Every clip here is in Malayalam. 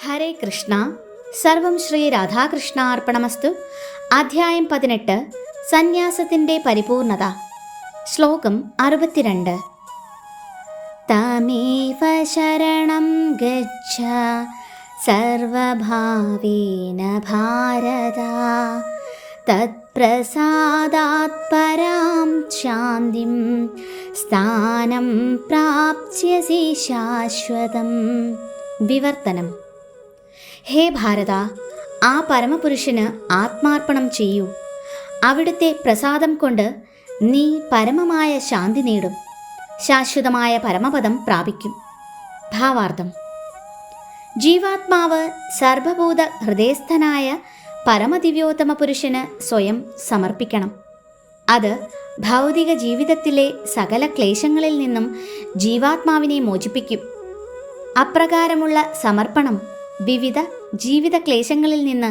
ഹരേ കൃഷ്ണ. സർവം ശ്രീ രാധാകൃഷ്ണാർപ്പണമസ്തു. അധ്യായം 18 സന്യാസത്തിൻ്റെ പരിപൂർണത. ശ്ലോകം 62. തമേവ ശരണം ഗച്ഛ സർവഭാവേന ഭാരത തത്പ്രസാദാത് പരാം ശാന്തിം സ്ഥാനം പ്രാപ്സ്യസി ശാശ്വതം. വിവർത്തനം. ഹേ ഭാരത, ആ പരമപുരുഷന് ആത്മാർപ്പണം ചെയ്യൂ. അവിടുത്തെ പ്രസാദം കൊണ്ട് നീ പരമമായ ശാന്തി നേടും, ശാശ്വതമായ പരമപദം പ്രാപിക്കും. ഭാവാർത്ഥം. ജീവാത്മാവ് സർവഭൂത ഹൃദയസ്ഥനായ പരമദിവ്യോത്തമ പുരുഷന് സ്വയം സമർപ്പിക്കണം. അത് ഭൗതിക ജീവിതത്തിലെ സകല ക്ലേശങ്ങളിൽ നിന്നും ജീവാത്മാവിനെ മോചിപ്പിക്കും. അപ്രകാരമുള്ള സമർപ്പണം വിവിധ ജീവിത ക്ലേശങ്ങളിൽ നിന്ന്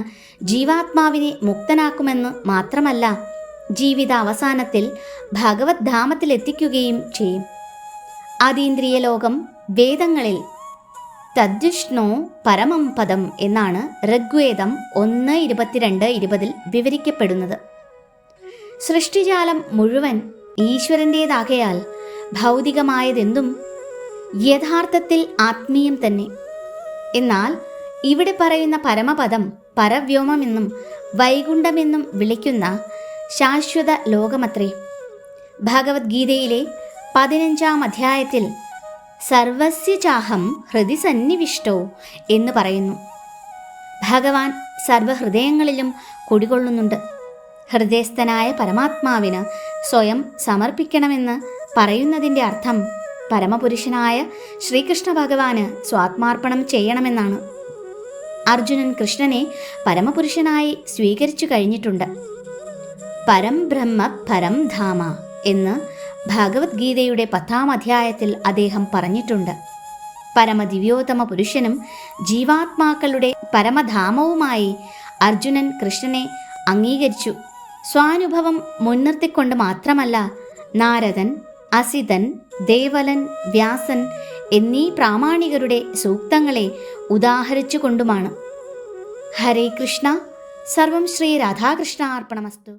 ജീവാത്മാവിനെ മുക്തനാക്കുമെന്ന് മാത്രമല്ല, ജീവിത അവസാനത്തിൽ ഭഗവത് ധാമത്തിലെത്തിക്കുകയും ചെയ്യും. അതീന്ദ്രിയ ലോകം വേദങ്ങളിൽ തദ്വിഷ്ണോ പരമം പദം എന്നാണ് ഋഗ്വേദം 1:22-20 വിവരിക്കപ്പെടുന്നത്. സൃഷ്ടിജാലം മുഴുവൻ ഈശ്വരൻ്റേതാകയാൽ ഭൗതികമായതെന്തും യഥാർത്ഥത്തിൽ ആത്മീയം തന്നെ. എന്നാൽ ഇവിടെ പറയുന്ന പരമപദം പരവ്യോമമെന്നും വൈകുണ്ഠമെന്നും വിളിക്കുന്ന ശാശ്വത ലോകമത്രേ. ഭഗവത്ഗീതയിലെ 15-ാം അധ്യായത്തിൽ സർവസ്യ ചാഹം ഹൃദി സന്നിവിഷ്ടോ എന്ന് പറയുന്നു. ഭഗവാൻ സർവഹൃദയങ്ങളിലും കുടികൊള്ളുന്നുണ്ട്. ഹൃദയസ്ഥനായ പരമാത്മാവിന് സ്വയം സമർപ്പിക്കണമെന്ന് പറയുന്നതിൻ്റെ അർത്ഥം പരമപുരുഷനായ ശ്രീകൃഷ്ണ ഭഗവാന് സ്വാത്മാർപ്പണം ചെയ്യണമെന്നാണ്. അർജുനൻ കൃഷ്ണനെ പരമപുരുഷനായി സ്വീകരിച്ചു കഴിഞ്ഞിട്ടുണ്ട്. പരം ബ്രഹ്മ പരം ധാമ എന്ന് ഭഗവത്ഗീതയുടെ 10-ാം അധ്യായത്തിൽ അദ്ദേഹം പറഞ്ഞിട്ടുണ്ട്. പരമദിവ്യോത്തമ പുരുഷനും ജീവാത്മാക്കളുടെ പരമധാമവുമായി അർജുനൻ കൃഷ്ണനെ അംഗീകരിച്ചു. സ്വാനുഭവം മുൻനിർത്തിക്കൊണ്ട് മാത്രമല്ല, നാരദൻ, അസിതൻ, ദേവലൻ, വ്യാസൻ എന്നീ പ്രാമാണികരുടെ സൂക്തങ്ങളെ ഉദാഹരിച്ചുകൊണ്ടുമാണ്. ഹരേ കൃഷ്ണ. സർവം ശ്രീ രാധാകൃഷ്ണാർപ്പണമസ്തു.